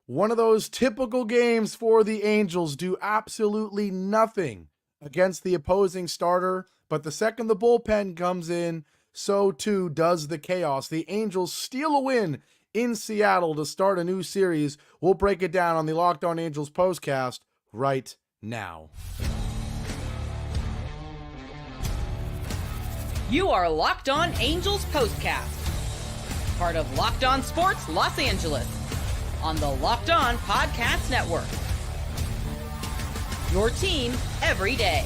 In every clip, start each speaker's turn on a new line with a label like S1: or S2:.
S1: One of those typical games for the Angels, do absolutely nothing against the opposing starter, but the second the bullpen comes in, so too does the chaos. The Angels steal a win in Seattle to start a new series. We'll break it down on the Locked On Angels Postcast right now.
S2: You are Locked On Angels Postcast, part of Locked On Sports Los Angeles, on the Locked On Podcast Network. Your team every day.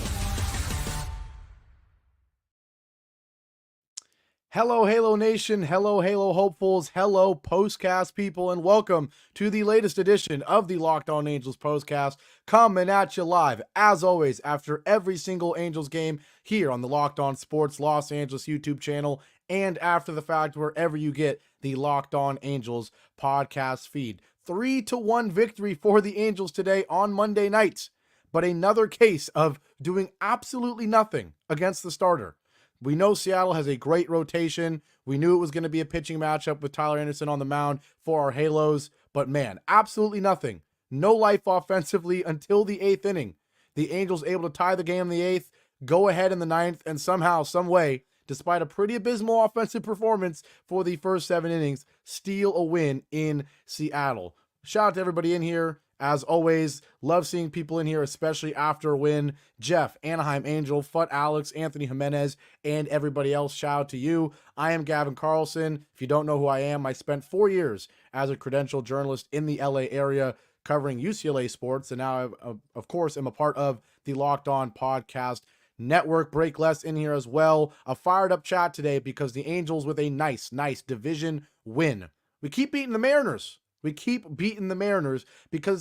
S1: Hello, Halo Nation. Hello, Halo hopefuls. Hello, Postcast people, and welcome to the latest edition of the Locked On Angels Postcast, coming at you live, as always, after every single Angels game here on the Locked On Sports Los Angeles YouTube channel, and after the fact, wherever you get the Locked On Angels podcast feed. 3-1 victory for the Angels today on Monday night, but another case of doing absolutely nothing against the starter. We know Seattle has a great rotation. We knew it was going to be a pitching matchup with Tyler Anderson on the mound for our Halos, but man, absolutely nothing. No life offensively until the 8th inning. The Angels able to tie the game in the 8th, go ahead in the 9th, and somehow, some way, despite a pretty abysmal offensive performance for the first 7 innings, steal a win in Seattle. Shout out to everybody in here. As always, love seeing people in here, especially after a win. Jeff, Anaheim Angel, Fut Alex, Anthony Jimenez, and everybody else, shout out to you. I am Gavin Carlson. If you don't know who I am, I spent 4 years as a credentialed journalist in the LA area covering UCLA sports, and now I, of course, am a part of the Locked On Podcast Network. Break less in here as well. A fired up chat today because the Angels with a nice division win. We keep beating the Mariners. Because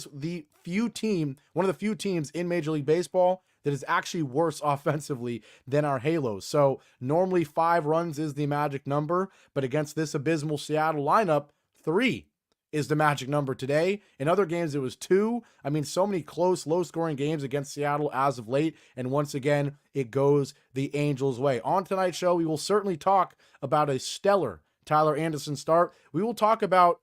S1: one of the few teams in Major League Baseball that is actually worse offensively than our Halos. So normally 5 runs is the magic number, but against this abysmal Seattle lineup, 3 is the magic number today. In other games, it was 2. I mean, so many close, low-scoring games against Seattle as of late, and once again, it goes the Angels' way. On tonight's show, we will certainly talk about a stellar Tyler Anderson start. We will talk about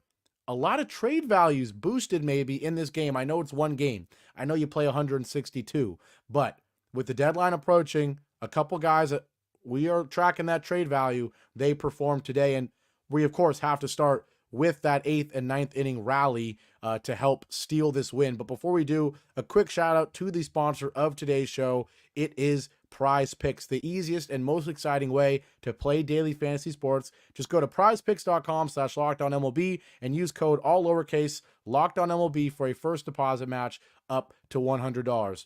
S1: a lot of trade values boosted maybe in this game. I know it's one game. I know you play 162, but with the deadline approaching, a couple guys that we are tracking that trade value, they performed today, and we, of course, have to start with that 8th and 9th inning rally to help steal this win. But before we do, a quick shout out to the sponsor of today's show. It is Prize Picks, the easiest and most exciting way to play daily fantasy sports. Just go to prizepicks.com/LockedOnMLB and use code all lowercase LockedOnMLB for a first deposit match up to $100.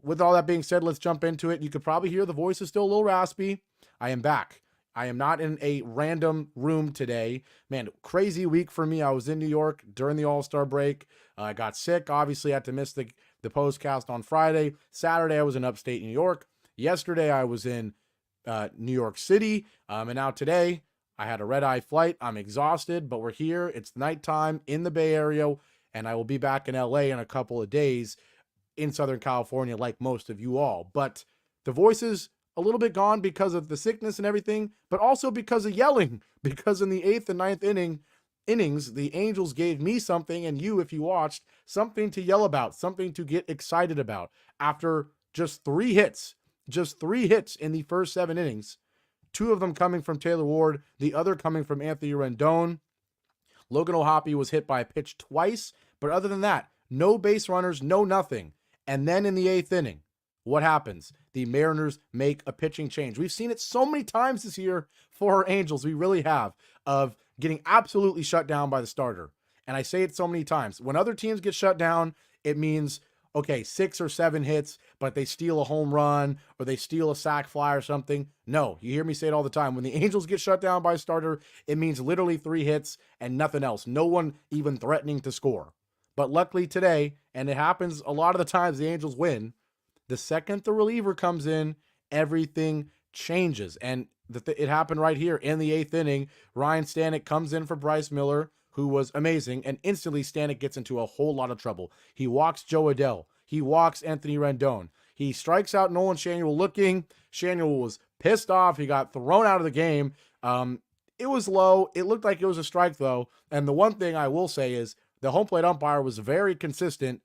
S1: With all that being said, let's jump into it. You could probably hear the voice is still a little raspy. I am back. I am not in a random room today. Man, crazy week for me. I was in New York during the All-Star break. I got sick. Obviously, I had to miss the postcast on Friday. Saturday, I was in upstate New York. Yesterday, I was in New York City. And now today, I had a red-eye flight. I'm exhausted, but we're here. It's nighttime in the Bay Area, and I will be back in LA in a couple of days in Southern California like most of you all. But the voice is a little bit gone because of the sickness and everything, but also because of yelling. Because in the 8th and 9th innings, the Angels gave me something, and you, if you watched, something to yell about, something to get excited about. After just 3 hits in the first 7 innings, 2 of them coming from Taylor Ward, the other coming from Anthony Rendon. Logan O'Hoppe was hit by a pitch twice, but other than that, no base runners, no nothing. And then in the 8th inning, what happens? The Mariners make a pitching change. We've seen it so many times this year for our Angels. We really have, of getting absolutely shut down by the starter. And I say it so many times. When other teams get shut down, it means, okay, 6 or 7 hits, but they steal a home run or they steal a sac fly or something. No, you hear me say it all the time. When the Angels get shut down by a starter, it means literally 3 hits and nothing else. No one even threatening to score. But luckily today, and it happens a lot of the times the Angels win, the second the reliever comes in, everything changes. And it happened right here in the 8th inning. Ryan Stanek comes in for Bryce Miller, who was amazing, and instantly Stanek gets into a whole lot of trouble. He walks Jo Adell. He walks Anthony Rendon. He strikes out Nolan Schanuel looking. Schanuel was pissed off. He got thrown out of the game. It was low. It looked like it was a strike, though. And the one thing I will say is the home plate umpire was very consistent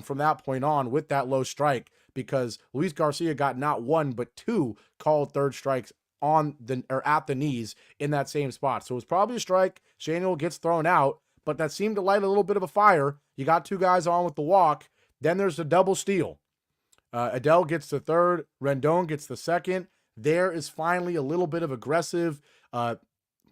S1: from that point on with that low strike, because Luis Garcia got not one but two called third strikes on the or at the knees in that same spot. So it was probably a strike. Shanuel gets thrown out, but that seemed to light a little bit of a fire. You got two guys on with the walk. Then there's a double steal. Adell gets the third. Rendon gets the second. There is finally a little bit of aggressive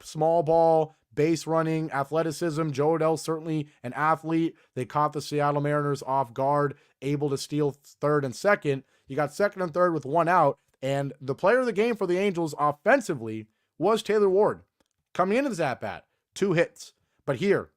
S1: small ball, base running, athleticism. Jo Adell, certainly an athlete. They caught the Seattle Mariners off guard, able to steal third and second. You got second and third with one out, and the player of the game for the Angels offensively was Taylor Ward. Coming into this at-bat, 2 hits. But here,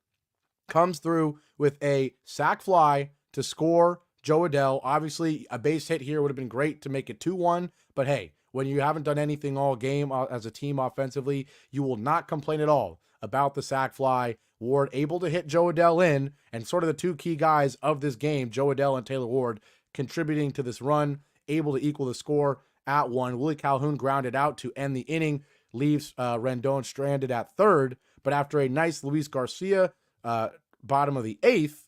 S1: comes through with a sac fly to score Jo Adell. Obviously, a base hit here would have been great to make it 2-1, but hey, when you haven't done anything all game as a team offensively, you will not complain at all about the sac fly. Ward able to hit Jo Adell in, and sort of the two key guys of this game, Jo Adell and Taylor Ward, contributing to this run, able to equal the score at 1. Willie Calhoun grounded out to end the inning, leaves Rendon stranded at third, but after a nice Luis Garcia bottom of the 8th,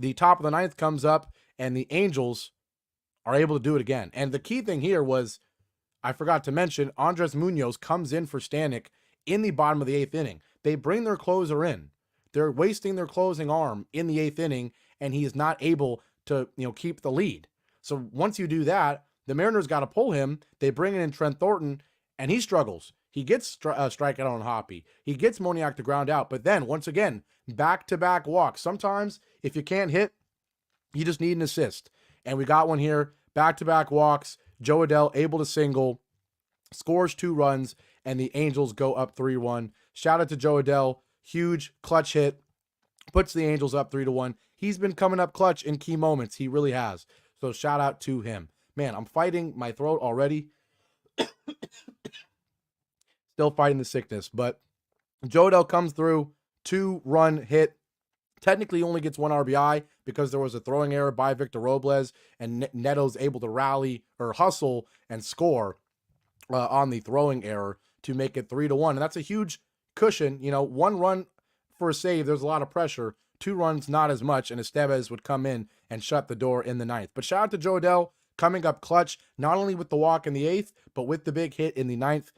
S1: the top of the 9th comes up, and the Angels are able to do it again. And the key thing here was, I forgot to mention, Andres Munoz comes in for Stanek in the bottom of the 8th inning. They bring their closer in. They're wasting their closing arm in the 8th inning, and he is not able to, keep the lead. So once you do that, the Mariners got to pull him. They bring in Trent Thornton, and he struggles. He gets strikeout on Hoppy. He gets Moniak to ground out. But then, once again, back-to-back walks. Sometimes, if you can't hit, you just need an assist. And we got one here. Back-to-back walks. Jo Adell able to single. Scores 2 runs. And the Angels go up 3-1. Shout out to Jo Adell. Huge clutch hit. Puts the Angels up 3-1. He's been coming up clutch in key moments. He really has. So shout out to him. Man, I'm fighting my throat already. Still fighting the sickness. But Jo Adell comes through. 2-run hit. Technically only gets 1 RBI because there was a throwing error by Victor Robles, and Neto's able to rally or hustle and score on the throwing error to make it 3-1. And that's a huge cushion. 1 run for a save, there's a lot of pressure. 2 runs, not as much, and Estevez would come in and shut the door in the 9th. But shout out to Jo Adell coming up clutch, not only with the walk in the 8th, but with the big hit in the 9th.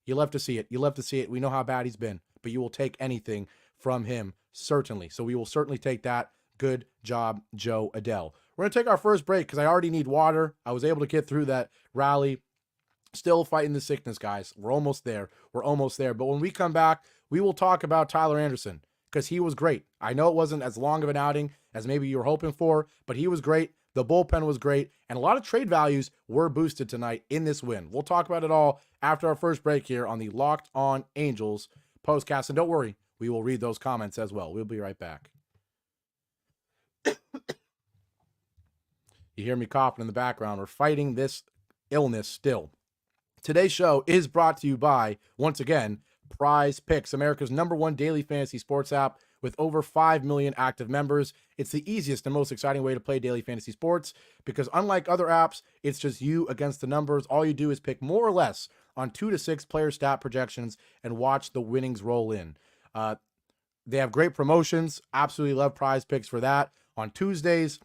S1: You love to see it. You love to see it. We know how bad he's been, but you will take anything from him, certainly. So we will certainly take that. Good job, Jo Adell. We're going to take our first break because I already need water. I was able to get through that rally. Still fighting the sickness, guys. We're almost there. We're almost there. But when we come back, we will talk about Tyler Anderson because he was great. I know it wasn't as long of an outing as maybe you were hoping for, but he was great. The bullpen was great, and a lot of trade values were boosted tonight in this win. We'll talk about it all after our first break here on the Locked On Angels Postcast. And don't worry, we will read those comments as well. We'll be right back. You hear me coughing in the background. We're fighting this illness still. Today's show is brought to you by, once again, Prize Picks, America's #1 daily fantasy sports app with over 5 million active members. It's the easiest and most exciting way to play daily fantasy sports because unlike other apps, it's just you against the numbers. All you do is pick more or less on 2 to 6 player stat projections and watch the winnings roll in. They have great promotions. Absolutely love Prize Picks for that. On Tuesdays,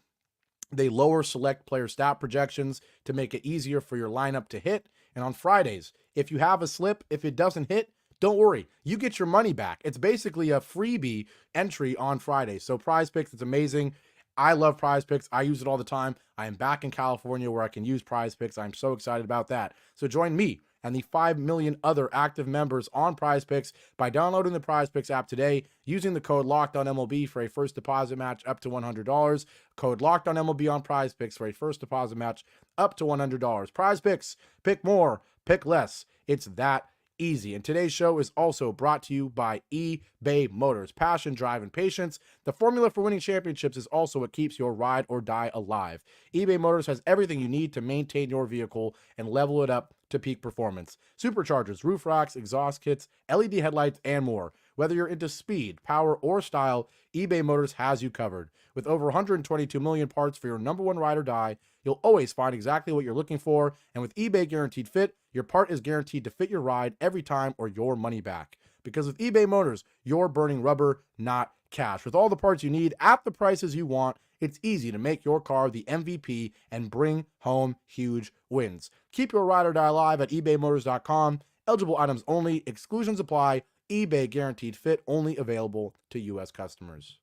S1: they lower select player stat projections to make it easier for your lineup to hit. And on Fridays, if you have a slip, if it doesn't hit, don't worry. You get your money back. It's basically a freebie entry on Friday. So Prize Picks, it's amazing. I love Prize Picks. I use it all the time. I am back in California where I can use Prize Picks. I'm so excited about that. So join me and the 5 million other active members on Prize Picks by downloading the Prize Picks app today, using the code LOCKEDONMLB for a first deposit match up to $100. Code LOCKEDONMLB on Prize Picks for a first deposit match up to $100. Prize Picks, pick more, pick less. It's that easy. And today's show is also brought to you by eBay Motors. Passion, drive, and patience. The formula for winning championships is also what keeps your ride or die alive. eBay Motors has everything you need to maintain your vehicle and level it up to peak performance. Superchargers, roof racks, exhaust kits, LED headlights, and more. Whether you're into speed, power, or style, eBay Motors has you covered. With over 122 million parts for your #1 ride or die, you'll always find exactly what you're looking for. And with eBay Guaranteed Fit, your part is guaranteed to fit your ride every time or your money back. Because with eBay Motors, you're burning rubber, not cash. With all the parts you need at the prices you want, it's easy to make your car the MVP and bring home huge wins. Keep your ride or die alive at ebaymotors.com. Eligible items only. Exclusions apply. eBay guaranteed fit. Only available to U.S. customers.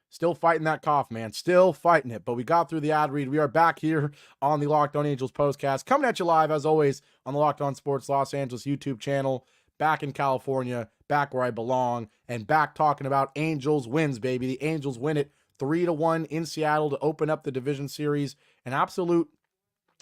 S1: Still fighting that cough, man. Still fighting it. But we got through the ad read. We are back here on the Locked On Angels Postcast. Coming at you live, as always, on the Locked On Sports Los Angeles YouTube channel. Back in California. Back where I belong. And back talking about Angels wins, baby. The Angels win it 3-1 in Seattle to open up the division series. An absolute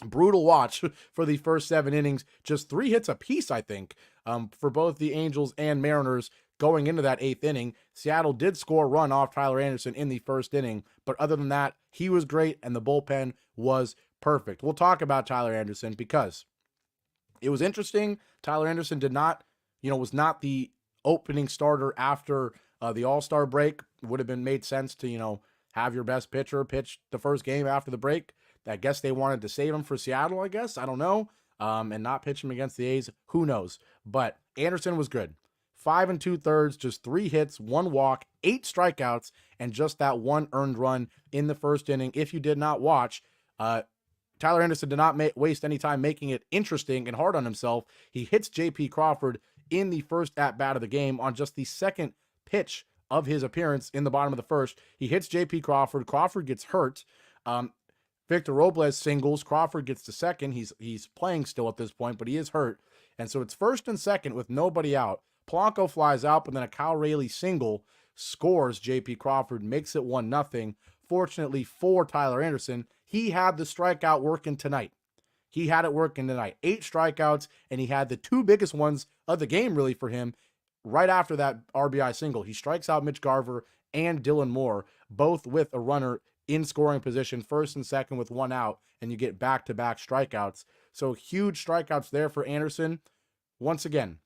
S1: brutal watch for the first 7 innings. Just 3 hits apiece, I think, for both the Angels and Mariners. Going into that 8th inning, Seattle did score a run off Tyler Anderson in the first inning, but other than that, he was great and the bullpen was perfect. We'll talk about Tyler Anderson because it was interesting. Tyler Anderson did not, was not the opening starter after the All-Star break. Would have been made sense to, have your best pitcher pitch the first game after the break. I guess they wanted to save him for Seattle, I guess. I don't know. And not pitch him against the A's. Who knows? But Anderson was good. 5 2/3, just 3 hits, 1 walk, 8 strikeouts, and just that 1 earned run in the first inning. If you did not watch, Tyler Anderson did not waste any time making it interesting and hard on himself. He hits J.P. Crawford in the first at-bat of the game on just the second pitch of his appearance in the bottom of the first. He hits J.P. Crawford. Crawford gets hurt. Victor Robles singles. Crawford gets to second. He's playing still at this point, but he is hurt. And so it's first and second with nobody out. Polanco flies out, but then a Kyle Rayleigh single scores J.P. Crawford, makes it 1-0. Fortunately for Tyler Anderson, he had the strikeout working tonight. 8 strikeouts, and he had the 2 biggest ones of the game, really, for him. Right after that RBI single, he strikes out Mitch Garver and Dylan Moore, both with a runner in scoring position, first and second with 1 out, and you get back-to-back strikeouts. So huge strikeouts there for Anderson. Once again,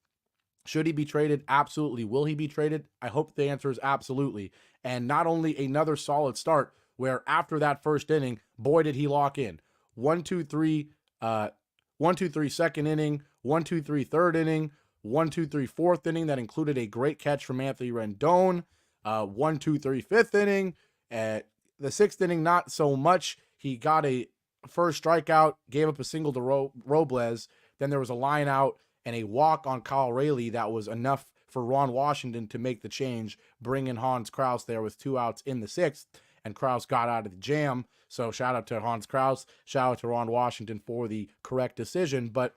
S1: should he be traded? Absolutely. Will he be traded? I hope the answer is absolutely. And not only another solid start, where after that first inning, boy, did he lock in. 1-2-3, 1-2-3 second inning, 1-2-3 third inning, 1-2-3 fourth inning. That included a great catch from Anthony Rendon. 1-2-3 fifth inning. The 6th inning, not so much. He got a first strikeout, gave up a single to Robles. Then there was a line out and a walk on Kyle Rayleigh that was enough for Ron Washington to make the change, bring in Hans Kraus there with 2 outs in the 6th, and Kraus got out of the jam. So shout out to Hans Kraus, shout out to Ron Washington for the correct decision. But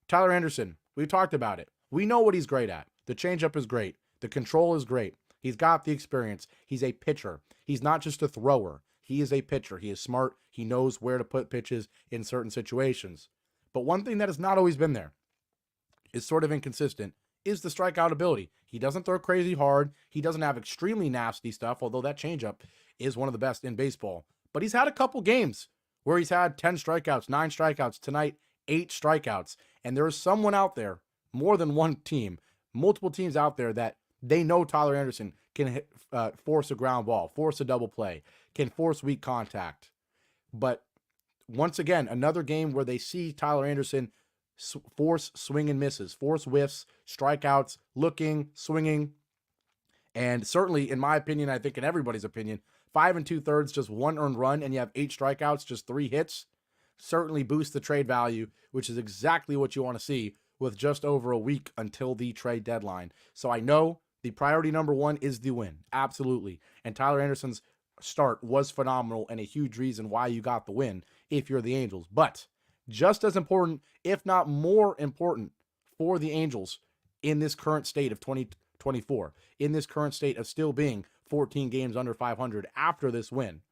S1: Tyler Anderson, we talked about it. We know what he's great at. The changeup is great. The control is great. He's got the experience. He's a pitcher. He's not just a thrower. He is a pitcher. He is smart. He knows where to put pitches in certain situations. But one thing that has not always been there, is sort of inconsistent, is the strikeout ability. He doesn't throw crazy hard. He doesn't have extremely nasty stuff, although that changeup is one of the best in baseball. But he's had a couple games where he's had 10 strikeouts, 9 strikeouts. Tonight, 8 strikeouts. And there is someone out there, more than one team, multiple teams out there, that they know Tyler Anderson can force a ground ball, force a double play, can force weak contact. But once again, another game where they see Tyler Anderson force swing and misses, force whiffs, strikeouts, looking, swinging. And certainly, in my opinion, I think in everybody's opinion, 5 2/3, just 1 earned run, and you have 8 strikeouts, just 3 hits, certainly boosts the trade value, which is exactly what you want to see with just over a week until the trade deadline. So I know the priority number 1 is the win. Absolutely. And Tyler Anderson's start was phenomenal and a huge reason why you got the win if you're the Angels. But just as important, if not more important, for the Angels in this current state of 2024, in this current state of still being 14 games under 500 after this win,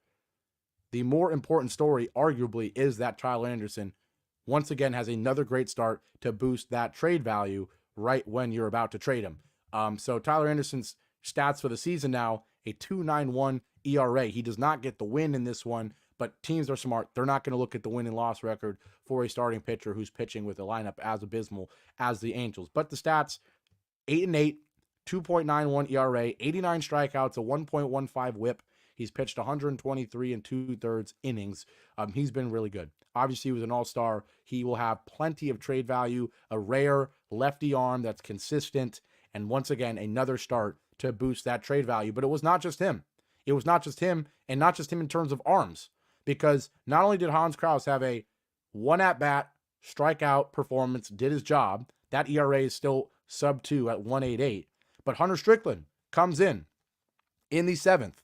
S1: the more important story, arguably, is that Tyler Anderson once again has another great start to boost that trade value right when you're about to trade him. So Tyler Anderson's stats for the season now, a 2.91 ERA. He does not get the win in this one, but teams are smart. They're not going to look at the win and loss record for a starting pitcher who's pitching with a lineup as abysmal as the Angels. But the stats, 8-8, 2.91 ERA, 89 strikeouts, a 1.15 whip. He's pitched 123 2/3 innings. He's been really good. Obviously, he was an all-star. He will have plenty of trade value, a rare lefty arm that's consistent, And once again, another start to boost that trade value. But it was not just him. It was not just him, and not just him in terms of arms, because not only did Hans Kraus have a one at-bat strikeout performance, did his job. That ERA is still sub 2 at 1.88. But Hunter Strickland comes in the 7th.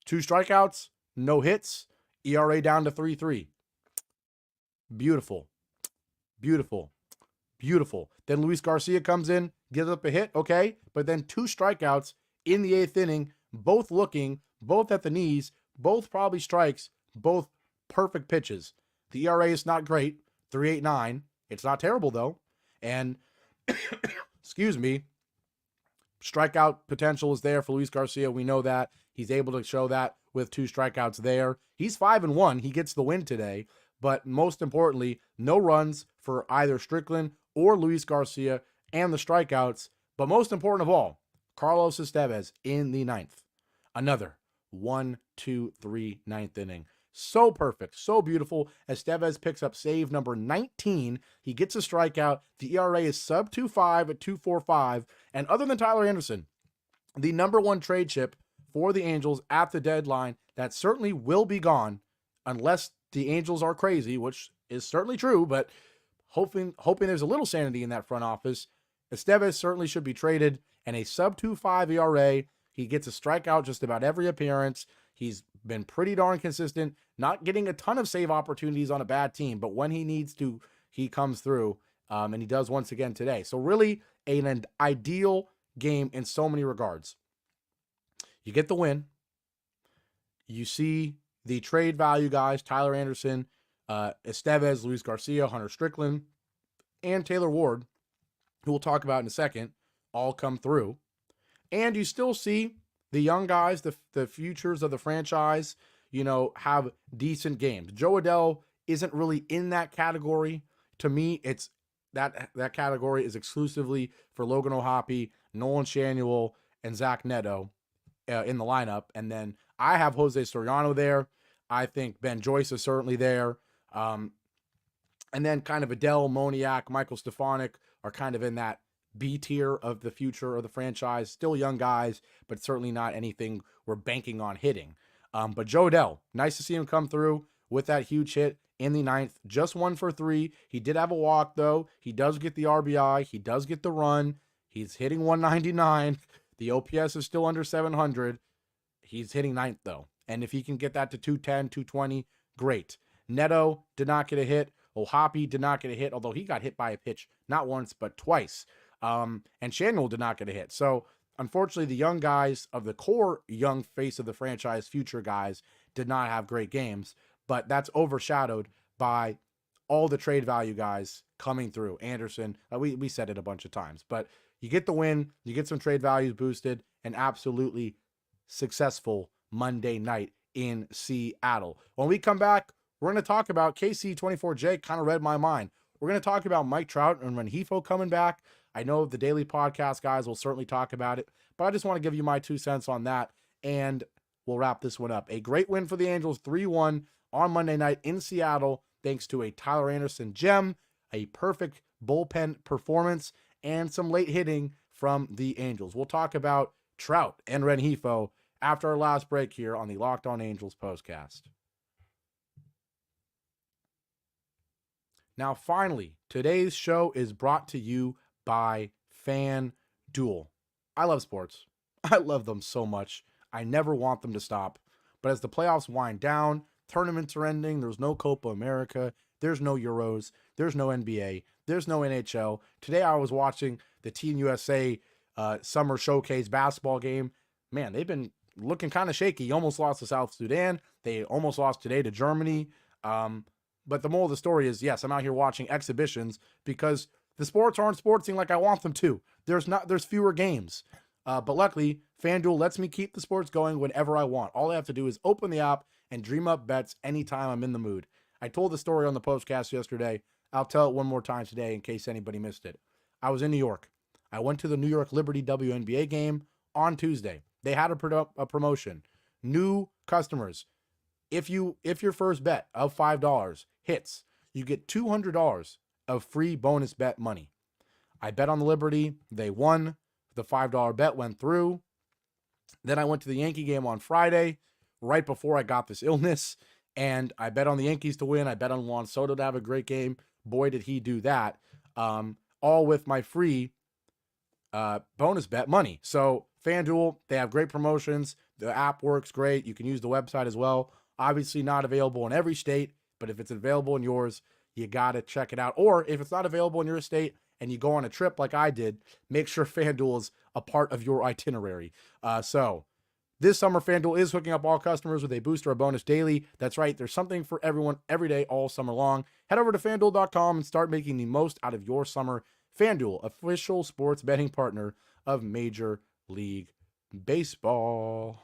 S1: 2 strikeouts, no hits, ERA down to 3.3. Beautiful. Beautiful. Beautiful. Then Luis Garcia comes in, gives up a hit, okay, but then 2 strikeouts in the 8th inning, both looking, both at the knees, both probably strikes, both perfect pitches. The ERA is not great, 3.89. It's not terrible, though. And, excuse me, strikeout potential is there for Luis Garcia. We know that. He's able to show that with 2 strikeouts there. He's 5-1. He gets the win today. But most importantly, no runs for either Strickland or Luis Garcia and the strikeouts. But most important of all, Carlos Estevez in the 9th. Another 1, 2, 3, 9th inning. So perfect, so beautiful. Estevez picks up save number 19. He gets a strikeout. The ERA is sub 2.5 at 2.45. And other than Tyler Anderson, the number 1 trade chip for the Angels at the deadline, that certainly will be gone unless the Angels are crazy, which is certainly true, but hoping there's a little sanity in that front office. Estevez certainly should be traded, and a sub 2.5 ERA. He gets a strikeout just about every appearance. He's been pretty darn consistent, not getting a ton of save opportunities on a bad team, but when he needs to, he comes through, and he does once again today. So really an ideal game in so many regards. You get the win. You see the trade value guys, Tyler Anderson, Estevez, Luis Garcia, Hunter Strickland, and Taylor Ward, who we'll talk about in a second, all come through. And you still see the young guys, the futures of the franchise, have decent games. Jo Adell isn't really in that category. To me, it's that category is exclusively for Logan O'Hoppe, Nolan Shanuel, and Zach Neto in the lineup. And then I have Jose Soriano there. I think Ben Joyce is certainly there. And then kind of Adell, Moniak, Michael Stefanik are kind of in that B tier of the future of the franchise. Still young guys, but certainly not anything we're banking on hitting. But Jo Adell, nice to see him come through with that huge hit in the 9th. Just 1 for 3. He did have a walk, though. He does get the RBI. He does get the run. He's hitting 199. The OPS is still under 700. He's hitting 9th, though. And if he can get that to 210, 220, great. Neto did not get a hit. O'Hoppe did not get a hit, although he got hit by a pitch not once, but twice. And Shanuel did not get a hit. So, unfortunately, the young guys of the core young face of the franchise, future guys, did not have great games. But that's overshadowed by all the trade value guys coming through. Anderson, we said it a bunch of times. But you get the win, you get some trade values boosted, and absolutely successful Monday night in Seattle. When we come back, we're going to talk about KC24J, kind of read my mind. We're going to talk about Mike Trout and Rengifo coming back. I know the daily podcast guys will certainly talk about it, but I just want to give you my 2 cents on that, and we'll wrap this one up. A great win for the Angels, 3-1 on Monday night in Seattle, thanks to a Tyler Anderson gem, a perfect bullpen performance, and some late hitting from the Angels. We'll talk about Trout and Rengifo after our last break here on the Locked On Angels Postcast. Now, finally, today's show is brought to you by FanDuel. I love sports. I love them so much. I never want them to stop. But as the playoffs wind down, tournaments are ending, there's no Copa America, there's no Euros, there's no NBA, there's no NHL. Today I was watching the Team USA Summer Showcase basketball game. Man, they've been looking kind of shaky. Almost lost to South Sudan. They almost lost today to Germany. But the moral of the story is, yes, I'm out here watching exhibitions because the sports aren't sportsing like I want them to. There's fewer games. But luckily, FanDuel lets me keep the sports going whenever I want. All I have to do is open the app and dream up bets anytime I'm in the mood. I told the story on the postcast yesterday. I'll tell it one more time today in case anybody missed it. I was in New York. I went to the New York Liberty WNBA game on Tuesday. They had a promotion. New customers. If your first bet of $5 hits, you get $200 of free bonus bet money. I bet on the Liberty. They won The $5 bet went through. Then I went to the Yankee game on Friday, right before I got this illness, and I bet on the Yankees to win. I bet on Juan Soto to have a great game. Boy, did he do that. All with my free bonus bet money. So FanDuel, they have great promotions. The app works great. You can use the website as well. Obviously not available in every state, but if it's available in yours, you got to check it out. Or if it's not available in your state and you go on a trip like I did, make sure FanDuel is a part of your itinerary. So this summer, FanDuel is hooking up all customers with a booster or bonus daily. That's right. There's something for everyone every day, all summer long. Head over to FanDuel.com and start making the most out of your summer. FanDuel, official sports betting partner of Major League Baseball.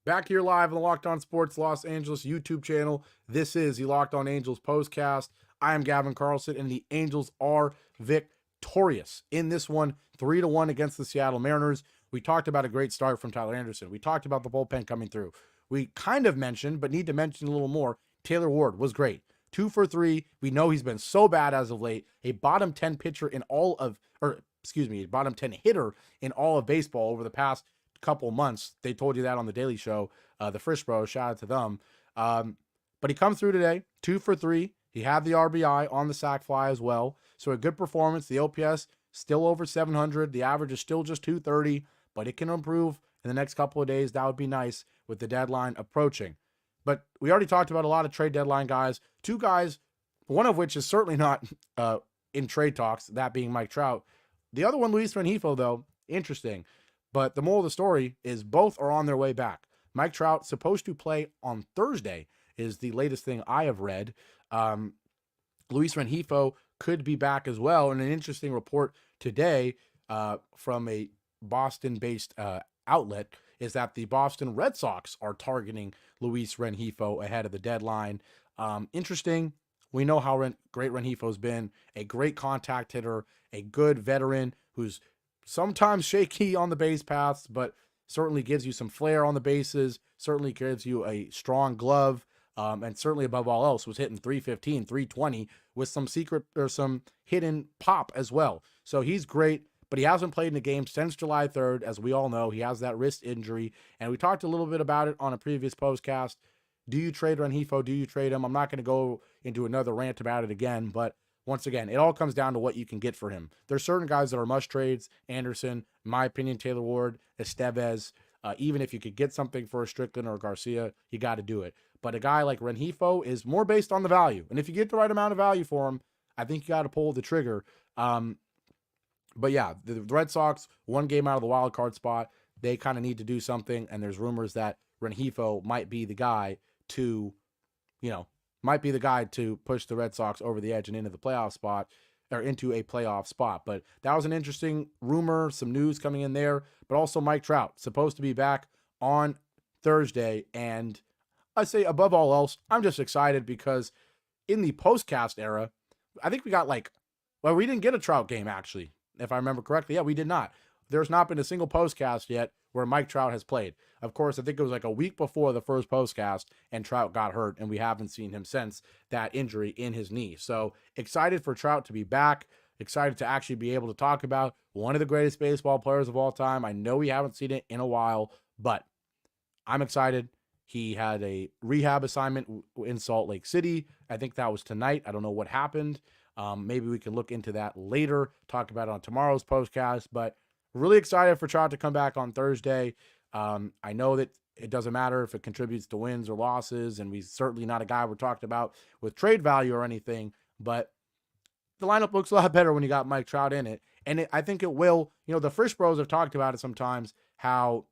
S1: Back here live on the Locked On Sports Los Angeles YouTube channel. This is the Locked On Angels Postcast. I am Gavin Carlson, and the Angels are victorious in this one, 3-1 against the Seattle Mariners. We talked about a great start from Tyler Anderson. We talked about the bullpen coming through. We kind of mentioned, but need to mention a little more, Taylor Ward was great. 2 for 3. We know he's been so bad as of late. A bottom 10 pitcher in all of, a bottom 10 hitter in all of baseball over the past couple months. They told you that on the Daily Show, the Frisch Bros, shout out to them. But he comes through today, 2 for 3. He had the RBI on the sac fly as well. So a good performance. The OPS still over 700. The average is still just 230, but it can improve in the next couple of days. That would be nice with the deadline approaching. But we already talked about a lot of trade deadline guys. 2 guys, one of which is certainly not in trade talks, that being Mike Trout. The other one, Luis Rengifo, though, interesting. But the moral of the story is both are on their way back. Mike Trout supposed to play on Thursday is the latest thing I have read. Luis Rengifo could be back as well. And an interesting report today from a Boston-based outlet is that the Boston Red Sox are targeting Luis Rengifo ahead of the deadline. Interesting. We know how great Rengifo's been. A great contact hitter, a good veteran who's sometimes shaky on the base paths, but certainly gives you some flair on the bases, certainly gives you a strong glove, and certainly above all else was hitting 315, 320 with some secret or some hidden pop as well. So he's great, but he hasn't played in a game since July 3rd. As we all know, he has that wrist injury, and we talked a little bit about it on a previous postcast. Do you trade Rengifo? Do you trade him? I'm not going to go into another rant about it again, but once again, it all comes down to what you can get for him. There's certain guys that are must trades. Anderson, in my opinion, Taylor Ward, Estevez. Even if you could get something for a Strickland or a Garcia, you got to do it. But a guy like Rengifo is more based on the value. And if you get the right amount of value for him, I think you got to pull the trigger. But yeah, the Red Sox, 1 game out of the wild card spot. They kind of need to do something. And there's rumors that Rengifo might be the guy to, push the Red Sox over the edge and into the playoff spot, or into a playoff spot. But that was an interesting rumor, some news coming in there. But also Mike Trout, supposed to be back on Thursday. And I say above all else, I'm just excited because in the postcast era, I think we got we didn't get a Trout game actually, if I remember correctly. Yeah, we did not. There's not been a single postcast yet where Mike Trout has played. Of course, I think it was a week before the first postcast and Trout got hurt, and we haven't seen him since that injury in his knee. So excited for Trout to be back, excited to actually be able to talk about one of the greatest baseball players of all time. I know we haven't seen it in a while, but I'm excited. He had a rehab assignment in Salt Lake City. I think that was tonight. I don't know what happened. Maybe we can look into that later, talk about it on tomorrow's postcast, but really excited for Trout to come back on Thursday. I know that it doesn't matter if it contributes to wins or losses, and he's certainly not a guy we're talking about with trade value or anything, but the lineup looks a lot better when you got Mike Trout in it. And I think it will, the Frisch Bros have talked about it sometimes, how,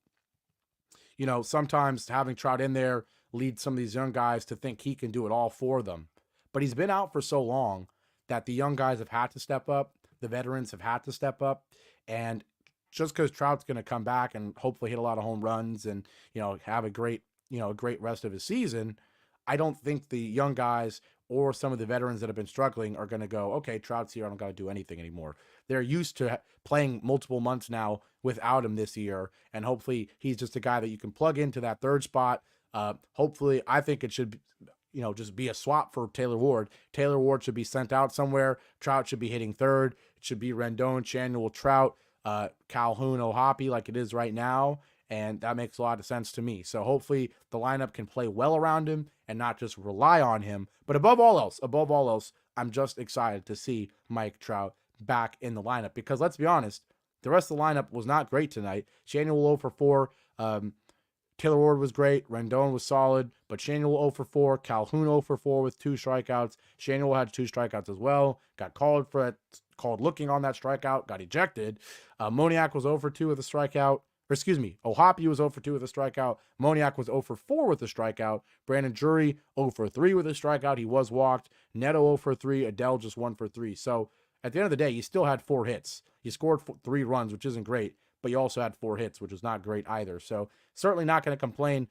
S1: sometimes having Trout in there leads some of these young guys to think he can do it all for them. But he's been out for so long that the young guys have had to step up. The veterans have had to step up. And just because Trout's going to come back and hopefully hit a lot of home runs and, have a great rest of his season, I don't think the young guys or some of the veterans that have been struggling are going to go, okay, Trout's here, I don't got to do anything anymore. They're used to playing multiple months now without him this year, and hopefully he's just a guy that you can plug into that third spot. Hopefully, I think it should, just be a swap for Taylor Ward. Taylor Ward should be sent out somewhere. Trout should be hitting third. It should be Rendon, Chanuel, Trout, Calhoun, O'Hoppe like it is right now. And that makes a lot of sense to me. So hopefully the lineup can play well around him and not just rely on him. But above all else, I'm just excited to see Mike Trout back in the lineup, because let's be honest, the rest of the lineup was not great tonight. Chanuel 0 for 4. Taylor Ward was great. Rendon was solid, but Chanuel 0 for 4. Calhoun 0 for 4 with 2 strikeouts. Chanuel had 2 strikeouts as well. Got called looking on that strikeout. Got ejected. Moniak was 0 for 2 with a strikeout. O'Hoppe was 0 for 2 with a strikeout. Moniak was 0 for 4 with a strikeout. Brandon Drury 0 for 3 with a strikeout. He was walked. Neto 0 for 3. Adell just 1 for 3. So at the end of the day, you still had 4 hits. You scored 3 runs, which isn't great, but you also had 4 hits, which was not great either. So certainly not going to complain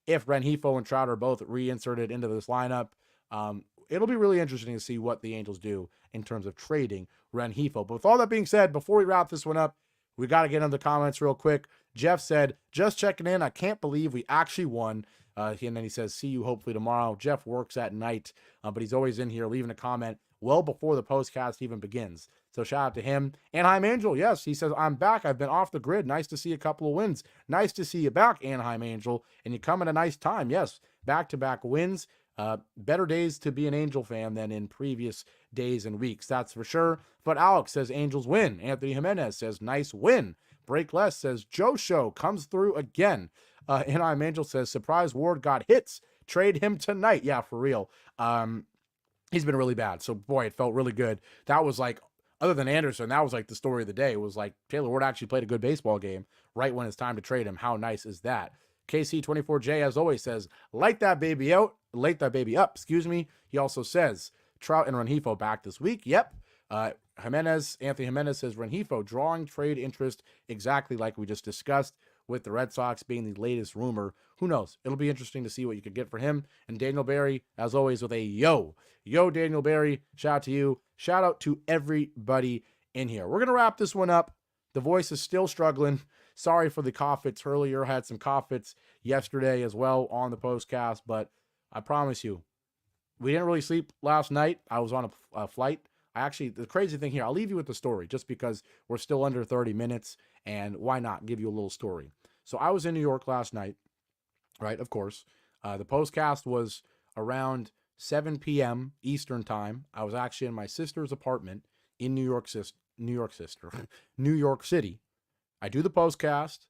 S1: if Rengifo and Trout are both reinserted into this lineup. It'll be really interesting to see what the Angels do in terms of trading Rengifo. But with all that being said, before we wrap this one up, we got to get into the comments real quick. Jeff said, just checking in. I can't believe we actually won. And then he says, see you hopefully tomorrow. Jeff works at night, but he's always in here leaving a comment well before the postcast even begins. So shout out to him. Anaheim Angel, yes, he says, I'm back. I've been off the grid. Nice to see a couple of wins. Nice to see you back, Anaheim Angel. And you come at a nice time. Yes, back-to-back wins. Better days to be an Angel fan than in previous days and weeks, that's for sure. But Alex says Angels win. Anthony Jimenez says nice win. Break Less says Joe Show comes through again. Anaheim Angel says surprise Ward got hits. Trade him tonight. Yeah, for real. He's been really bad. So boy, it felt really good. That was like, other than Anderson, that was like the story of the day. It was like Taylor Ward actually played a good baseball game right when it's time to trade him. How nice is that? KC24J, as always, says, light that baby up. He also says, Trout and Rengifo back this week. Yep. Anthony Jimenez says, Rengifo drawing trade interest exactly like we just discussed, with the Red Sox being the latest rumor. Who knows? It'll be interesting to see what you could get for him. And Daniel Barry, as always, with a yo. Yo, Daniel Barry. Shout out to you. Shout out to everybody in here. We're going to wrap this one up. The voice is still struggling. Sorry for the cough fits earlier. Had some cough fits yesterday as well on the postcast, but I promise you, we didn't really sleep last night. I was on a flight. The crazy thing here, I'll leave you with the story just because we're still under 30 minutes, and why not give you a little story. So I was in New York last night, right? Of course. The postcast was around 7 p.m. Eastern time. I was actually in my sister's apartment in New York City. I do the postcast,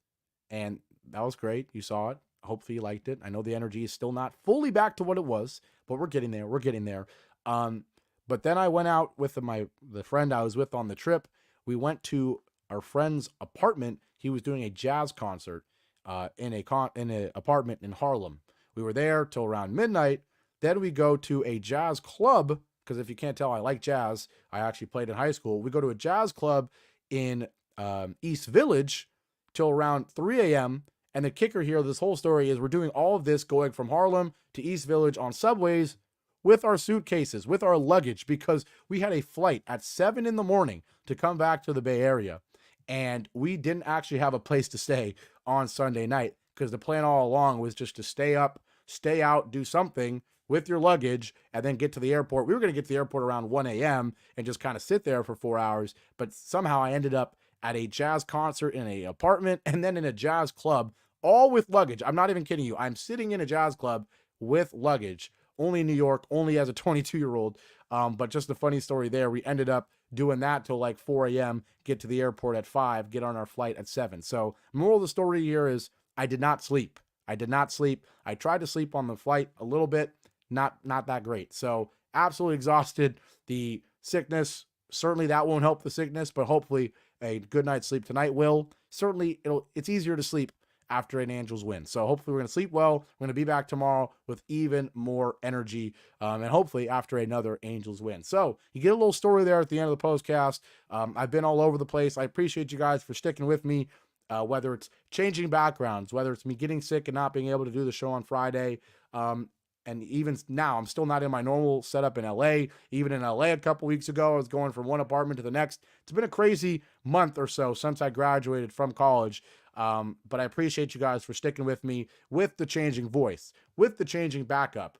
S1: and that was great. You saw it. Hopefully you liked it. I know the energy is still not fully back to what it was, but we're getting there. But then I went out with the friend I was with on the trip. We went to our friend's apartment. He was doing a jazz concert in an apartment in Harlem. We were there till around midnight. Then we go to a jazz club, because if you can't tell, I like jazz. I actually played in high school. We go to a jazz club in East Village till around 3 a.m. And the kicker here of this whole story is we're doing all of this going from Harlem to East Village on subways with our suitcases, with our luggage, because we had a flight at 7 in the morning to come back to the Bay Area. And we didn't actually have a place to stay on Sunday night, because the plan all along was just to stay up, stay out, do something with your luggage, and then get to the airport. We were going to get to the airport around 1 a.m. and just kind of sit there for 4 hours. But somehow I ended up at a jazz concert in an apartment and then in a jazz club, all with luggage. I'm not even kidding you. I'm sitting in a jazz club with luggage, only in New York, only as a 22-year-old. But just a funny story there. We ended up doing that till like 4 a.m., get to the airport at 5, get on our flight at 7. So moral of the story here is I did not sleep. I tried to sleep on the flight a little bit, not that great. So absolutely exhausted. The sickness, certainly that won't help the sickness, but hopefully a good night's sleep tonight will. Certainly it's easier to sleep after an Angels win. So hopefully we're going to sleep well. We're going to be back tomorrow with even more energy, and hopefully after another Angels win. So you get a little story there at the end of the postcast. I've been all over the place. I appreciate you guys for sticking with me, whether it's changing backgrounds, whether it's me getting sick and not being able to do the show on Friday. And even now, I'm still not in my normal setup in LA. Even in LA a couple weeks ago, I was going from one apartment to the next. It's been a crazy month or so since I graduated from college. But I appreciate you guys for sticking with me with the changing voice, with the changing background,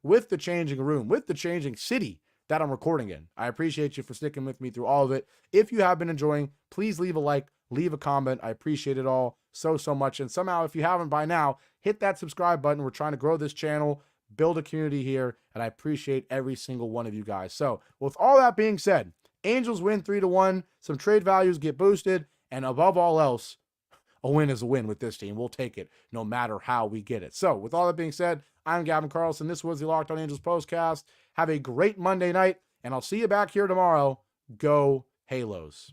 S1: with the changing room, with the changing city that I'm recording in. I appreciate you for sticking with me through all of it. If you have been enjoying, please leave a like, leave a comment. I appreciate it all so much. And somehow, if you haven't by now, hit that subscribe button. We're trying to grow this channel, build a community here, and I appreciate every single one of you guys. So with all that being said, Angels win 3-1, some trade values get boosted, and above all else, a win is a win with this team. We'll take it no matter how we get it. So with all that being said, I'm Gavin Carlson. This was the Locked On Angels Postcast. Have a great Monday night, and I'll see you back here tomorrow. Go Halos.